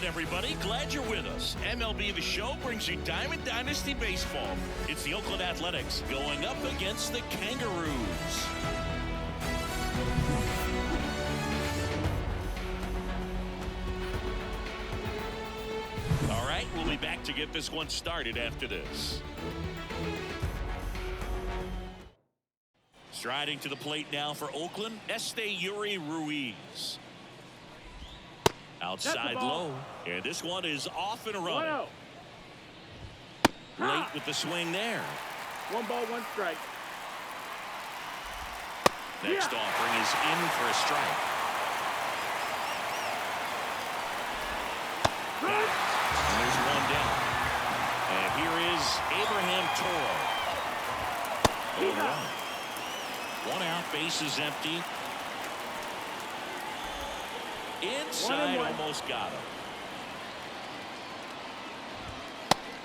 everybody. Glad you're with us. MLB The Show brings you Diamond Dynasty Baseball. It's the Oakland Athletics going up against the Kangaroos. All right, we'll be back to get this one started after this. Striding to the plate now for Oakland, Yuri Ruiz. Outside low, and this one is off and running. Late with the swing there. 1 ball, 1 strike. Next offering is in for a strike. And there's one down. And here is Abraham Toro. 1 out, bases empty. Inside, almost got him.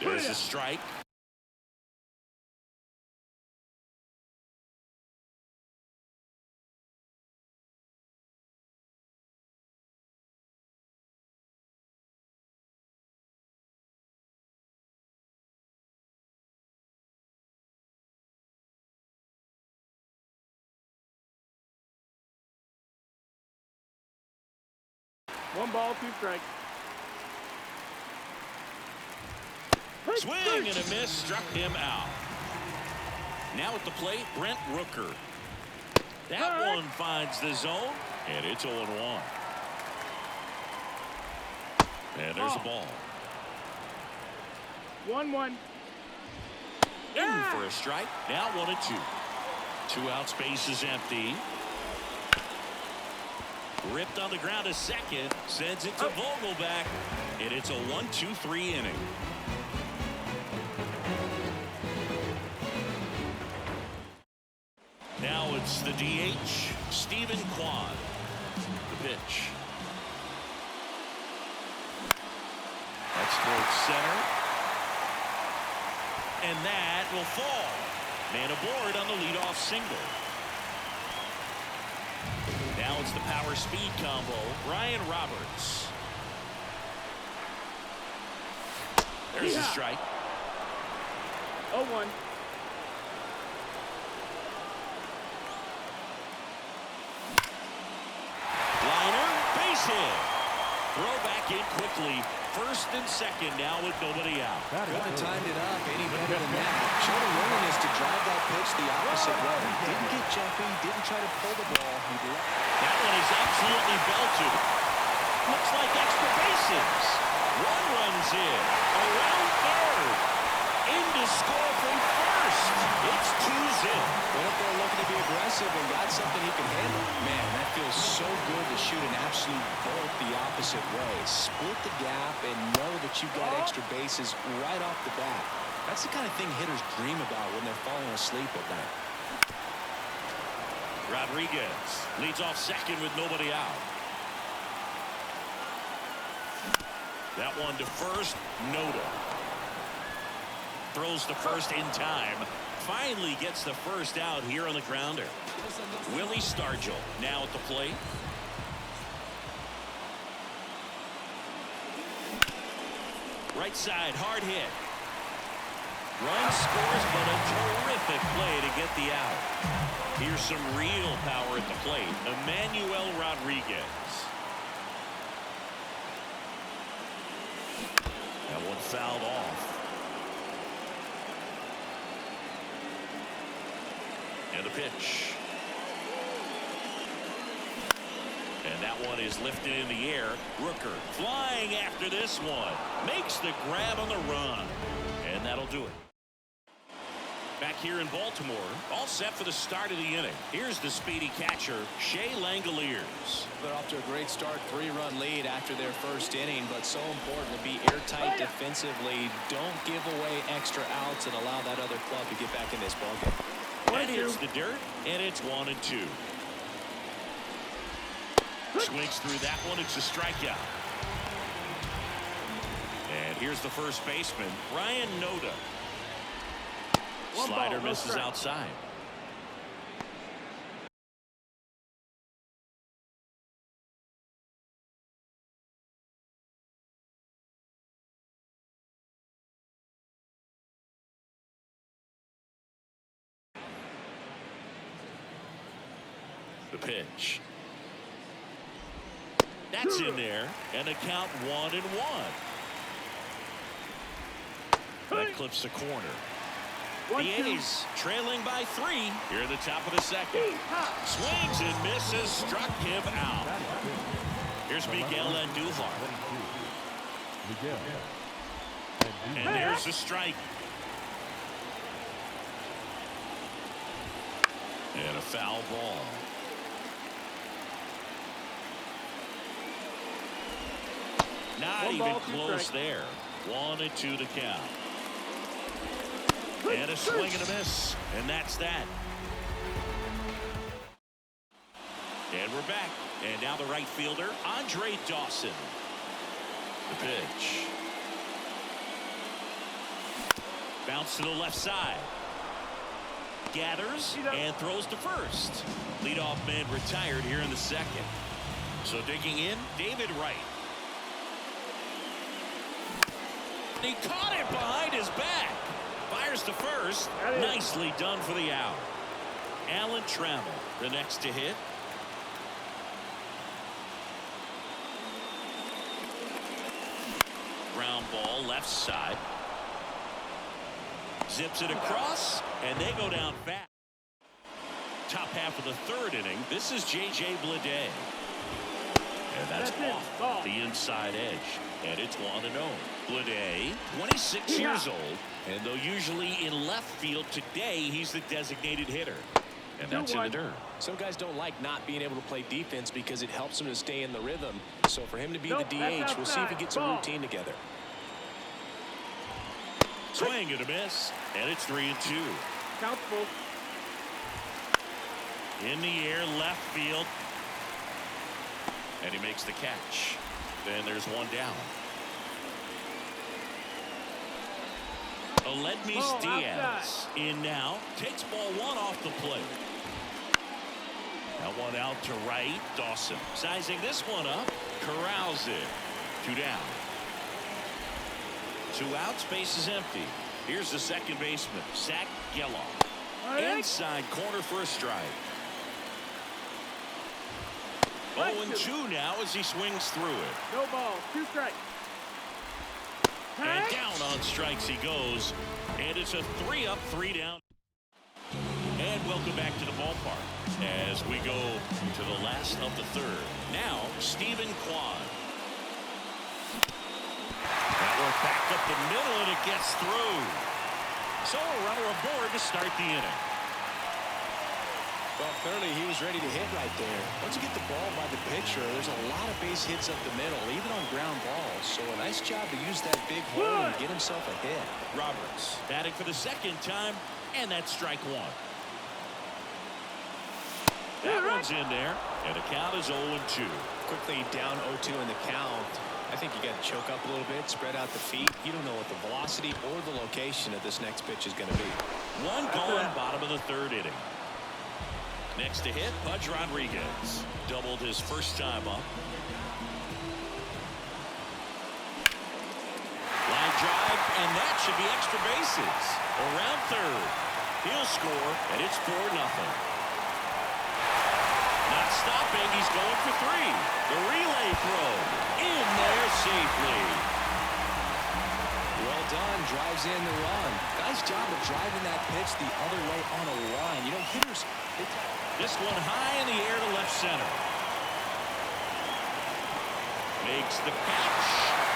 There's a strike. One ball, 2 strikes. Swing and a miss, struck him out. Now at the plate, Brent Rooker. That one finds the zone, and it's 0-1. And there's the ball. 1-1. In for a strike. Now 1-2. 2 outs, bases empty. Ripped on the ground a second, sends it to Vogelback, and it's a 1-2-3 inning. Now it's the DH, Stephen Kwan. The pitch. That's towards center. And that will fall. Man aboard on the leadoff single. Now it's the power speed combo, Ryan Roberts. There's a strike. 0-1. Liner, base hit. Throw back in quickly. First and second now with nobody out. Couldn't have timed it up any better than that. Showed a willingness to drive that pitch the opposite way. Didn't get jumpy, didn't try to pull the ball. That one is absolutely belted. Looks like extra bases. 1 runs in. Around third. In to score from first. It's 2-0. Went up there looking to be aggressive and got something he can handle. Man, that feels so good to shoot an absolute bolt the opposite way. Split the gap and know that you got extra bases right off the bat. That's the kind of thing hitters dream about when they're falling asleep at night. Rodriguez leads off second with nobody out. That one to first, Noda. Throws the first in time. Finally gets the first out here on the grounder. Willie Stargell now at the plate. Right side, hard hit. Run scores, but a terrific play to get the out. Here's some real power at the plate. Emmanuel Rodriguez. That one fouled off. And the pitch. And that one is lifted in the air. Rooker flying after this one. Makes the grab on the run. And that'll do it. Back here in Baltimore, all set for the start of the inning. Here's the speedy catcher, Shea Langoliers. They're off to a great start, 3-run lead after their first inning, but so important to be airtight defensively. Don't give away extra outs and allow that other club to get back in this ballgame. And here's the dirt, and it's 1-2. Swings through that one. It's a strikeout. And here's the first baseman, Ryan Noda. Slider misses outside. The pitch. That's in there, and the count 1-1. That clips the corner. The A's trailing by 3 here at the top of the second. Swings and misses, struck him out. Here's Miguel Andujar. And there's the strike. And a foul ball. Not even close there. 1-2 to count. And a swing and a miss. And that's that. And we're back. And now the right fielder, Andre Dawson. The pitch. Bounce to the left side. Gathers and throws to first. Leadoff man retired here in the second. So digging in, David Wright. He caught it behind his back. Fires to first. Nicely done for the out. Alan Trammell, the next to hit. Ground ball left side. Zips it across, and they go down fast. Top half of the third inning. This is J.J. Bleday. And that's off the inside edge. And it's 1-0. Bleday, 26 years old. And though usually in left field, today he's the designated hitter. And that's in the dirt. Some guys don't like not being able to play defense because it helps them to stay in the rhythm. So for him to be the DH, we'll see if he gets a routine together. Swing and a miss, and it's 3-2. Count full. In the air, left field. And he makes the catch. Then there's one down. Aledmys Diaz in now. Takes ball 1 off the plate. That one out to right. Dawson sizing this one up. Corrals it. 2 down. 2 outs. Base is empty. Here's the second baseman, Zach Geloff. Inside corner for a strike. 0-2 now as he swings through it. No ball. 2 strikes. And down on strikes he goes. And it's a 3-up, 3 down. And welcome back to the ballpark as we go to the last of the third. Now, Stephen Kwan. That one back up the middle, and it gets through. So a runner aboard to start the inning. Well, clearly he was ready to hit right there. Once you get the ball by the pitcher, there's a lot of base hits up the middle, even on ground balls. So a nice job to use that big hole and get himself a hit. Roberts batting for the second time, and that's strike 1. That one's in there, and the count is 0-2. Quickly down 0-2 in the count. I think you got to choke up a little bit, spread out the feet. You don't know what the velocity or the location of this next pitch is going to be. One gone, bottom of the third inning. Next to hit, Pudge Rodriguez. Doubled his first time up. Line drive, and that should be extra bases. Around third. He'll score, and it's 4-0. Not stopping, he's going for 3. The relay throw in there safely. Well done, drives in the run. Nice job of driving that pitch the other way on a line. You know, hitters. This one high in the air to left center. Makes the catch.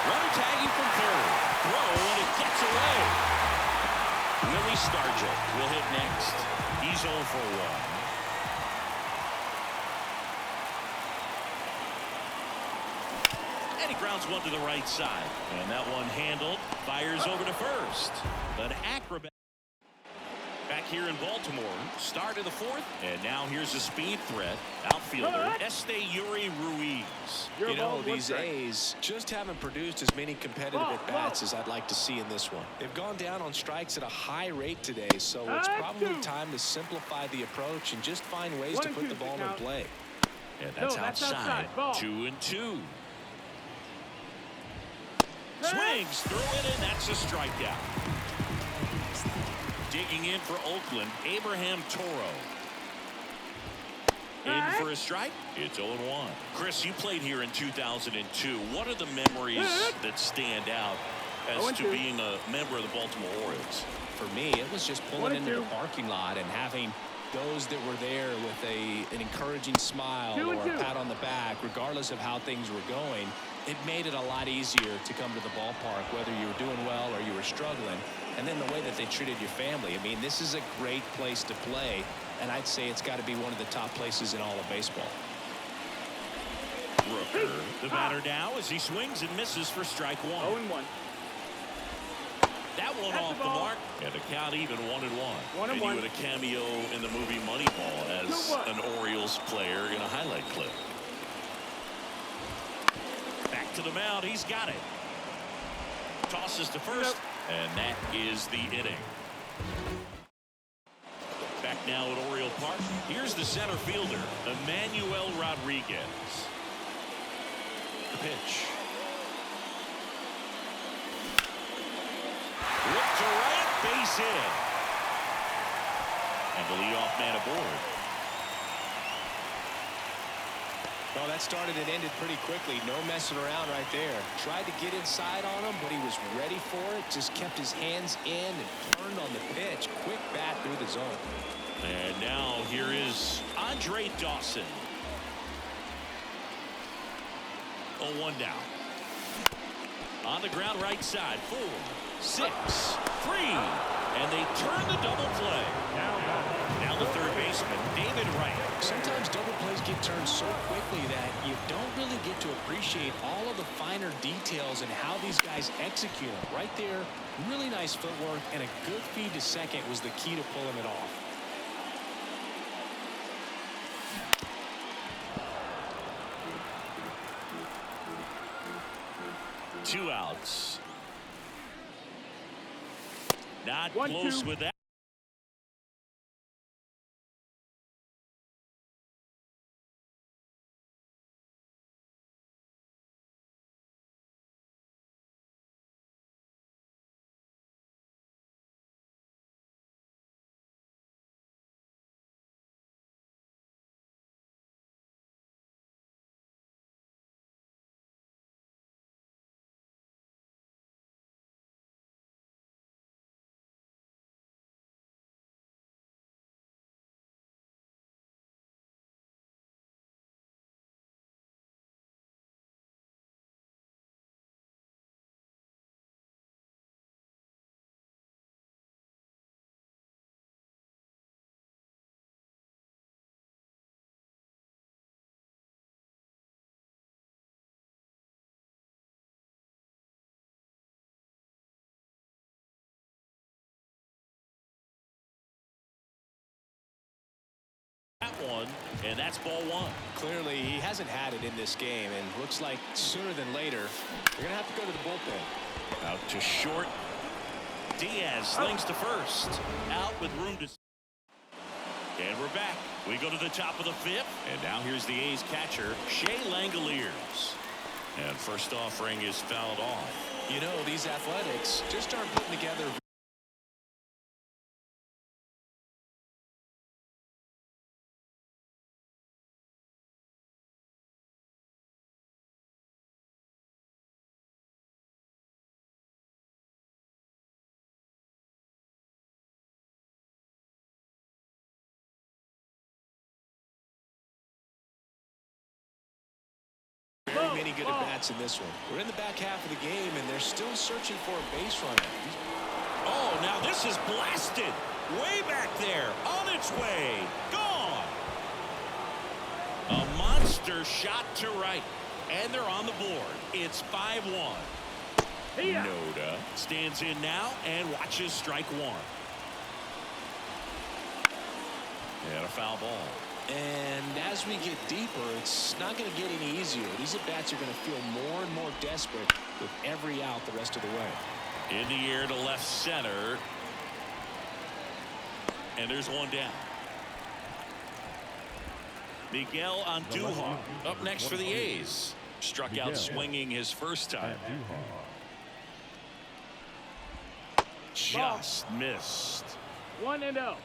Runner tagging from third. Throw, and it gets away. Willie Stargell will hit next. He's 0 for 1. And he grounds one to the right side. And that one handled. Fires over to first. An acrobat. Back here in Baltimore. Start of the 4th. And now here's a speed threat. Outfielder Esteury Ruiz. You know, these A's just haven't produced as many competitive at-bats as I'd like to see in this one. They've gone down on strikes at a high rate today, so it's probably time to simplify the approach and just find ways to put the ball in play. And that's outside. 2-2. Swings through it, and that's a strikeout. Digging in for Oakland, Abraham Toro. In for a strike. It's 0-1. Chris, you played here in 2002. What are the memories that stand out as to being a member of the Baltimore Orioles? For me, it was just pulling into the parking lot and having those that were there with an encouraging smile or a pat on the back, regardless of how things were going. It made it a lot easier to come to the ballpark, whether you were doing well or you were struggling. And then the way that they treated your family. I mean, this is a great place to play, and I'd say it's got to be one of the top places in all of baseball. Rooker, the batter now as he swings and misses for strike one. 0-1. That one off the mark, and the count even 1-1. And you had a cameo in the movie Moneyball as an Orioles player in a highlight clip. Back to the mound, he's got it. Tosses to first, and that is the inning. Back now at Oriole Park, here's the center fielder, Emmanuel Rodriguez. The pitch. Look to right, base hit. And the leadoff man aboard. Well, that started and ended pretty quickly. No messing around right there. Tried to get inside on him, but he was ready for it. Just kept his hands in and turned on the pitch. Quick bat through the zone. And now here is Andre Dawson. 0-1 down. On the ground right side. 4, 6, 3. And they turn the double play. Now the third baseman, David Wright. Sometimes double plays get turned so quickly that you don't really get to appreciate all of the finer details and how these guys execute them. Right there, really nice footwork, and a good feed to second was the key to pulling it off. Two outs. Not close with that. One, and that's ball one. Clearly, he hasn't had it in this game, and looks like sooner than later, they're going to have to go to the bullpen. Out to short. Diaz slings to first. Out with room to. And we're back. We go to the top of the fifth, and now here's the A's catcher, Shea Langoliers. And first offering is fouled off. You know, these Athletics just aren't putting together. Many good at-bats in this one. We're in the back half of the game, and they're still searching for a base runner. Oh, now this is blasted. Way back there. On its way. Gone. A monster shot to right. And they're on the board. It's 5-1. Noda stands in now and watches strike one. And a foul ball. And as we get deeper, it's not going to get any easier. These at-bats are going to feel more and more desperate with every out the rest of the way. In the air to left center. And there's one down. Miguel Andujar up next for the A's. Struck out swinging his first time. Just missed. 1-0.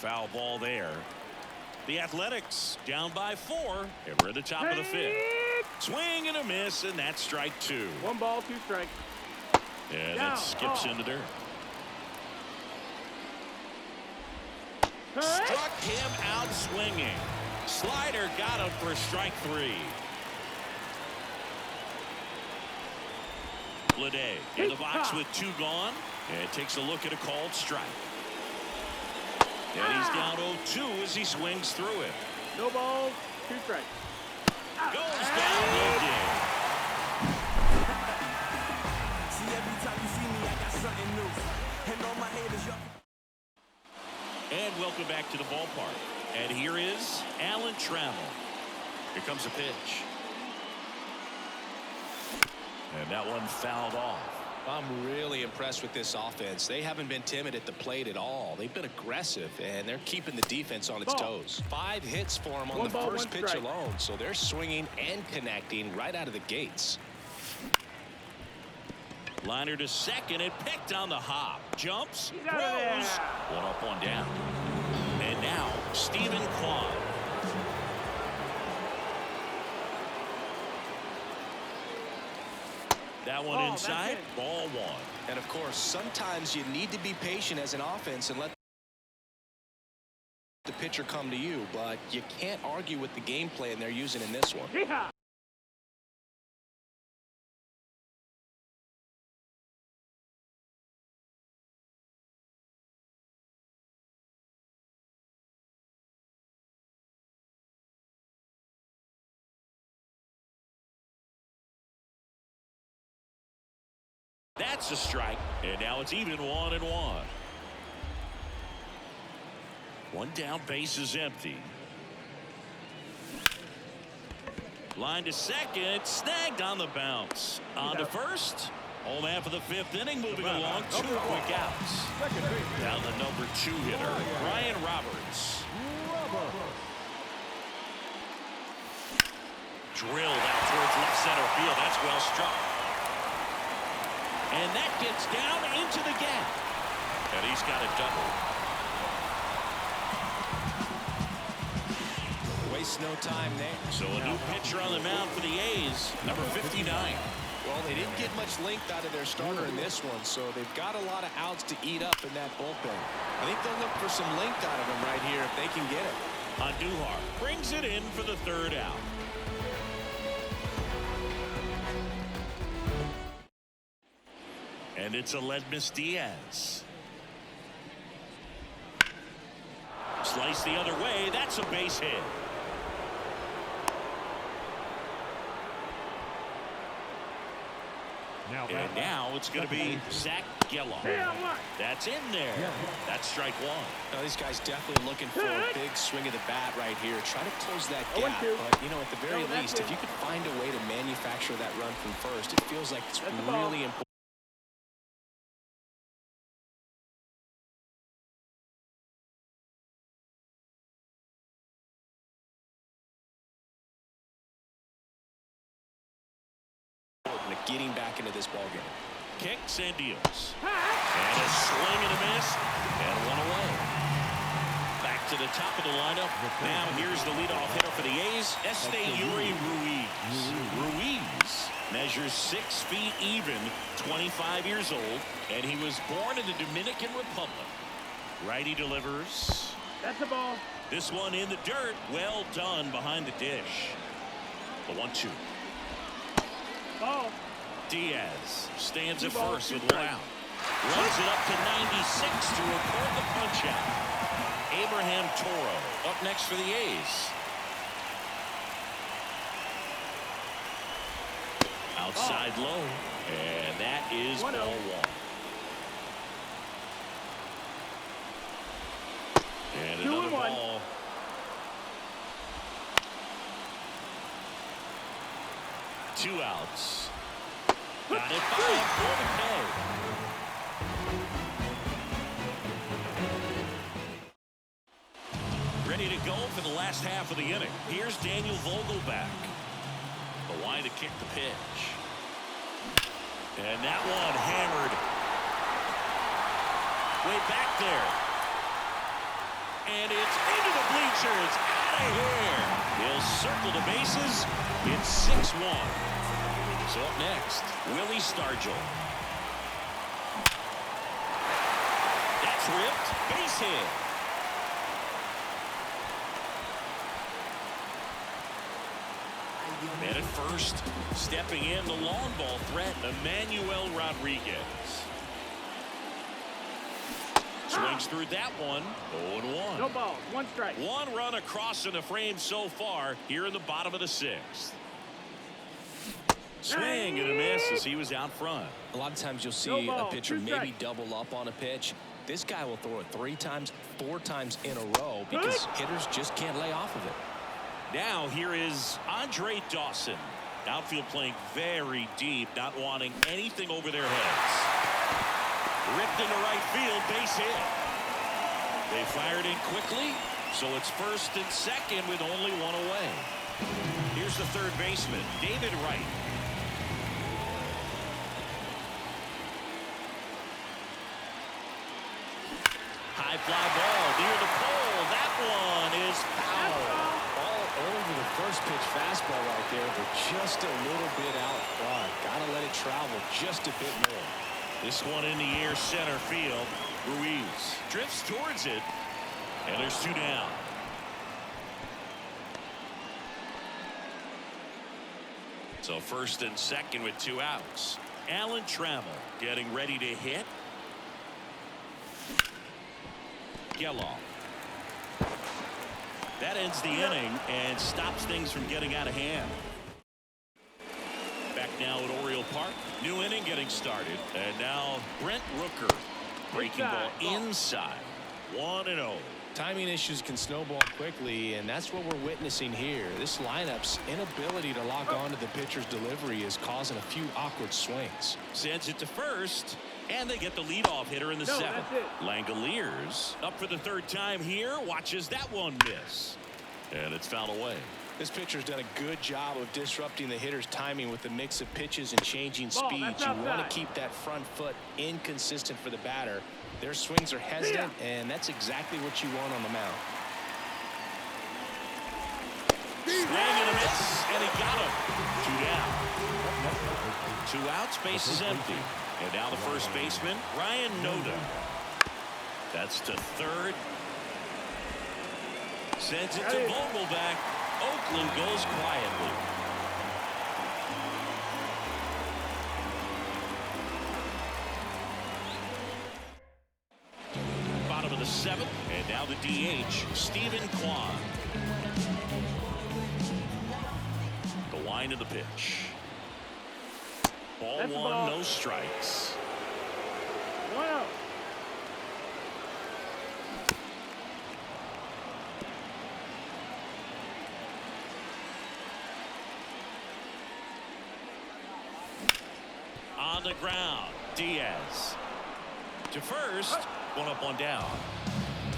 Foul ball there. The Athletics down by 4, and we're at the top of the 5th. Swing and a miss, and that's strike 2. 1 ball, 2 strikes. And Down. it skips into dirt. Correct. Struck him out swinging. Slider got him for strike 3. Bleday in the box with 2 gone, and takes a look at a called strike. And he's down 0-2 as he swings through it. No balls, 2 strikes. Goes down looking. See, every time you see me, I got something new. And all my haters, y'all. And welcome back to the ballpark. And here is Alan Trammell. Here comes a pitch. And that one fouled off. I'm really impressed with this offense. They haven't been timid at the plate at all. They've been aggressive, and they're keeping the defense on its toes. 5 hits for them on the first pitch alone, so they're swinging and connecting right out of the gates. Liner to second and picked on the hop. Jumps, He's out of there. throws. 1 up, 1 down. And now Stephen Kwan. That one inside, ball 1. And of course, sometimes you need to be patient as an offense and let the pitcher come to you, but you can't argue with the game plan they're using in this one. Yeehaw. That's a strike, and now it's even 1-1. 1 down, base is empty. Line to second, snagged on the bounce. On to first. Home half of the 5th inning, moving along. 2 quick outs. Down the number 2 hitter, Brian Roberts. Drilled out towards left center field. That's well struck. And that gets down into the gap. And he's got a double. Waste no time there. So a new pitcher on the mound for the A's, number 59. Well, they didn't get much length out of their starter in this one, so they've got a lot of outs to eat up in that bullpen. I think they'll look for some length out of him right here if they can get it. Andujar brings it in for the 3rd out. And it's Aledmys Diaz. Slice the other way. That's a base hit. And now it's going to be Zach Geloff. That's in there. That's strike 1. Now, these guys definitely looking for a big swing of the bat right here. Try to close that gap. But, you know, at the very least, if you could find a way to manufacture that run from first, it feels like it's really important. Getting back into this ballgame. Kicks and deals. And a swing and a miss. And 1 away. Back to the top of the lineup. Now here's the leadoff hitter for the A's, Esteury Ruiz. Ruiz measures 6 feet even, 25 years old, and he was born in the Dominican Republic. Righty delivers. That's a ball. This one in the dirt. Well done behind the dish. The 1-2. Ball. Diaz stands at 2 balls, first 2 with 1 strikes. out. Runs it up to 96 to record the punch out. Abraham Toro up next for the A's. Outside low, and that is ball 1. And 2 another and 1. ball. Two outs. Got it by him for the K. Ready to go for the last half of the inning. Here's Daniel Vogelbach. The line to kick the pitch. And that one hammered. Way back there. Richards out of here. He'll circle the bases. It's 6-1. So up next, Willie Stargell. That's ripped. Base hit. And at first, stepping in the long ball threat, Emmanuel Rodriguez. Swings through that one. 0-1. No balls. One strike. One run across in the frame so far here in the bottom of the sixth. Swing and a miss as he was out front. A lot of times you'll see a pitcher maybe double up on a pitch. This guy will throw it 3 times, 4 times in a row because hitters just can't lay off of it. Now here is Andre Dawson. Outfield playing very deep, not wanting anything over their heads. Ripped into right field, base hit. They fired in quickly, so it's first and second with only one away. Here's the third baseman, David Wright. High fly ball near the pole. That one is foul. All over the first pitch fastball right there, but just a little bit out front. Gotta let it travel just a bit more. This one in the air, center field. Ruiz drifts towards it, and there's 2 down. So first and second with 2 outs. Alan Trammell getting ready to hit. Geloff. That ends the inning and stops things from getting out of hand. Back now at Oriole Park. New inning getting started. And now Brent Rooker. Breaking ball inside. 1-0. Timing issues can snowball quickly, and that's what we're witnessing here. This lineup's inability to lock on to the pitcher's delivery is causing a few awkward swings. Sends it to first, and they get the leadoff hitter in the 7th. Langoliers up for the 3rd time here. Watches that one miss. And it's fouled away. This pitcher's done a good job of disrupting the hitter's timing with the mix of pitches and changing speeds. You want to keep that front foot inconsistent for the batter. Their swings are hesitant, and that's exactly what you want on the mound. Swing and a miss, and he got him. 2 down. 2 outs, base is empty. And now the first baseman, Ryan Noda. That's to third. Sends it to Vogelback. Oakland goes quietly. Bottom of the 7th, and now the DH, Stephen Kwan. The line of the pitch. Ball 1, no strikes. Wow. On the ground, Diaz. To first, 1 up, 1 down.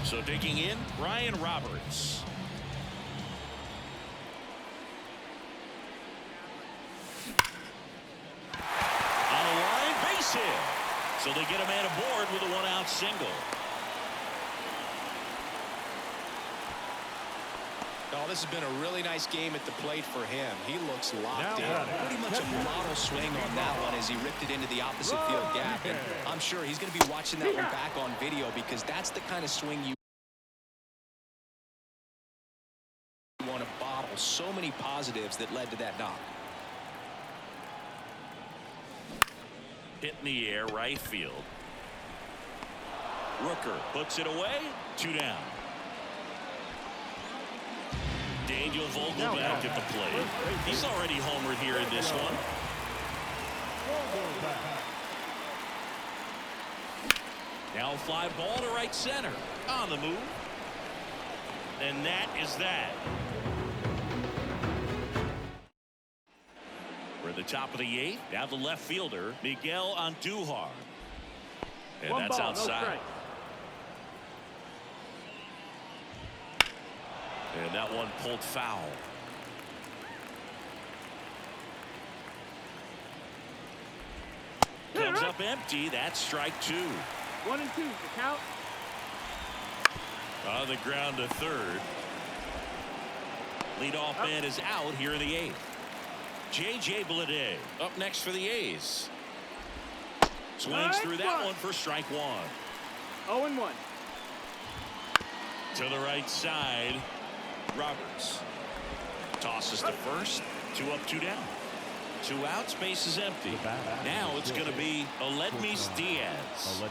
So digging in, Ryan Roberts. On the line, base hit. So they get a man aboard with a 1-out single. Oh, this has been a really nice game at the plate for him. He looks locked in. Pretty much a model swing on that one as he ripped it into the opposite field gap. And I'm sure he's going to be watching that one back on video because that's the kind of swing you want to bottle. So many positives that led to that knock. Hit in the air, right field. Rooker puts it away. 2 down. Daniel Vogelback at the plate. He's already homered here in this one. Now a fly ball to right center. On the move. And that is that. We're at the top of the 8th. Now the left fielder, Miguel Andujar. And that's outside. And that one pulled foul. Comes up empty. That's strike 2. 1 and 2. The count. On the ground to third. Leadoff man is out here in the 8th. J.J. Bleday up next for the A's. Swings through that one for strike 1. 0-1. To the right side. Roberts tosses to first. 2 up, 2 down. 2 outs, base is empty. Now it's going to be Aledmys Diaz.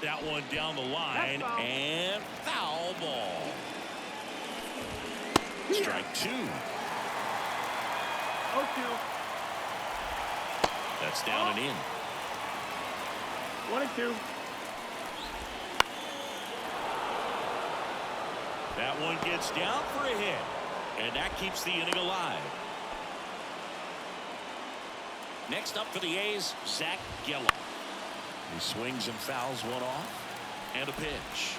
That one down the line and foul ball. Strike 2. 0-2. That's down and in. 1-2. That one gets down for a hit, and that keeps the inning alive. Next up for the A's, Zach Geloff. He swings and fouls one off, and a pitch.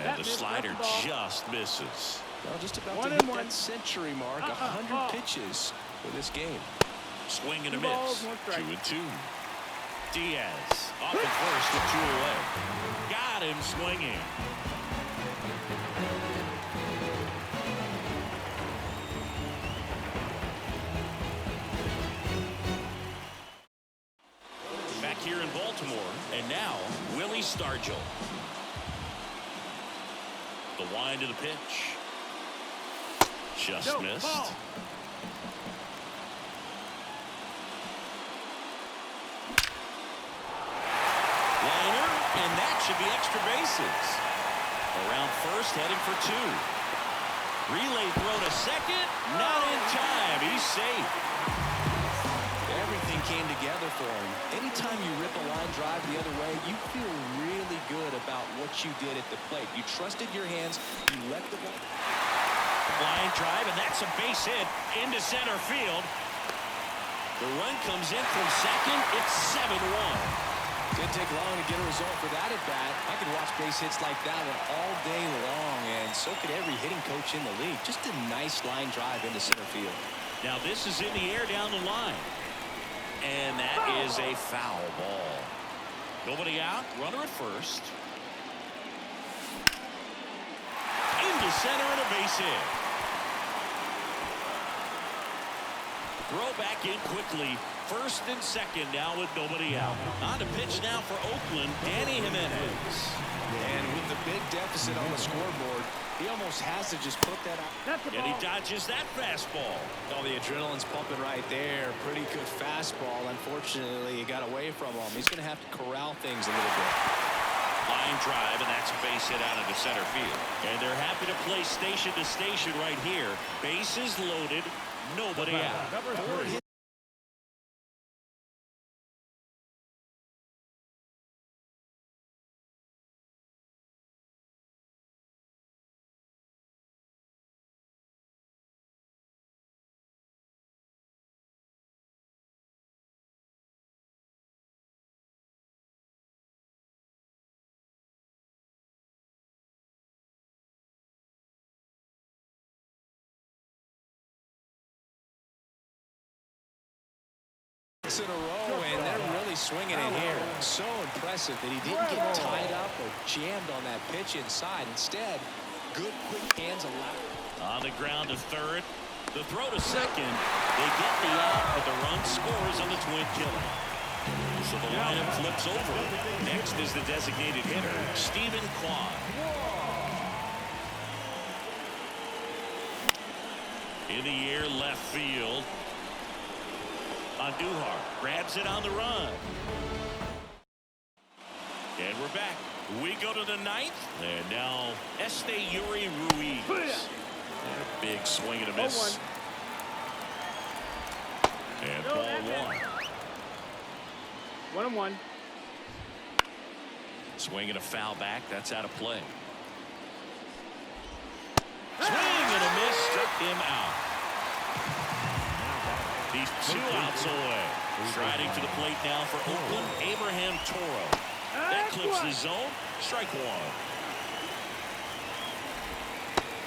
And the slider just misses. Well, just about to hit that century mark. 100 pitches for this game. Swing and a miss. 2-2. Diaz off at first with 2 away. Got him swinging. Back here in Baltimore, and now Willie Stargell. The wind of the pitch. Just missed. Liner, and that should be extra bases. Around first, heading for 2. Relay throw to second. Not in time. He's safe. Everything came together for him. Anytime you rip a line drive the other way, you feel really good about what you did at the plate. You trusted your hands. You let the ball. Line drive, and that's a base hit into center field. The run comes in from second. It's 7-1. Didn't take long to get a result for that at bat. I could watch base hits like that one all day long, and so could every hitting coach in the league. Just a nice line drive into center field. Now this is in the air down the line. And that is a foul ball. Nobody out. Runner at first. Into center and a base hit. Throw back in quickly. First and second now with nobody out. On to pitch now for Oakland, Danny Jimenez. And with the big deficit on the scoreboard, he almost has to just put that out. And he dodges that fastball. Oh, the adrenaline's pumping right there. Pretty good fastball. Unfortunately, he got away from him. He's going to have to corral things a little bit. Line drive, and that's a base hit out into center field. And they're happy to play station to station right here. Bases loaded, nobody out. In a row, and they're really swinging it here. So impressive that he didn't get tied up or jammed on that pitch inside. Instead, good quick hands allowed. On the ground to third. The throw to second. They get the out, but the run scores on the twin killer. So the lineup flips over. Next is the designated hitter, Stephen Kwan. In the air, left field. Andujar grabs it on the run. And we're back. We go to the 9th. And now Esteury Ruiz. And a big swing and a miss. And ball 1. 1-1. Swing and a foul back. That's out of play. Swing and a miss. Struck him out. He's 2 outs away. Striding to the plate now for Oakland, Abraham Toro. That clips the zone. Strike 1.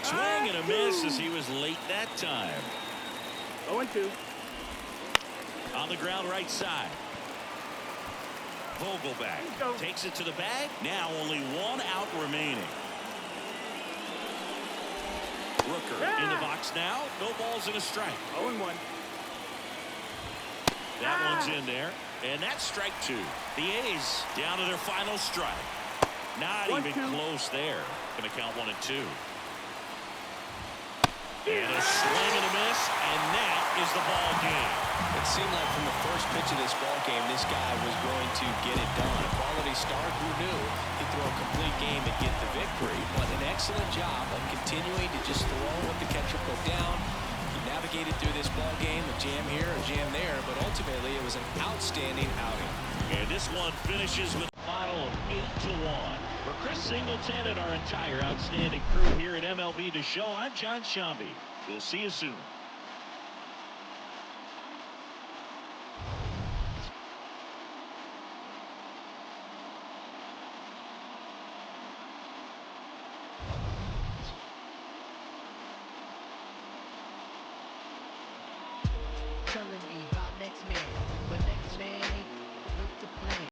Swing and a miss as he was late that time. 0-2. On the ground right side. Vogelback takes it to the bag. Now only 1 out remaining. Rooker in the box now. No balls and a strike. 0-1. That one's in there. And that's strike 2. The A's down to their final strike. Not even close there. Going to count 1 and 2. And a swing and a miss, and that is the ball game. It seemed like from the first pitch of this ball game, this guy was going to get it done. A quality start, who knew? He'd throw a complete game and get the victory. But an excellent job of continuing to just throw what the catcher put down. He navigated through this ball game, a jam here, a jam there, but ultimately it was an outstanding outing. And this one finishes with a final of 8-1. For Chris Singleton and our entire outstanding crew here at MLB The Show, I'm John Shambi. We'll see you soon. Telling me about next man, but next man ain't built to play.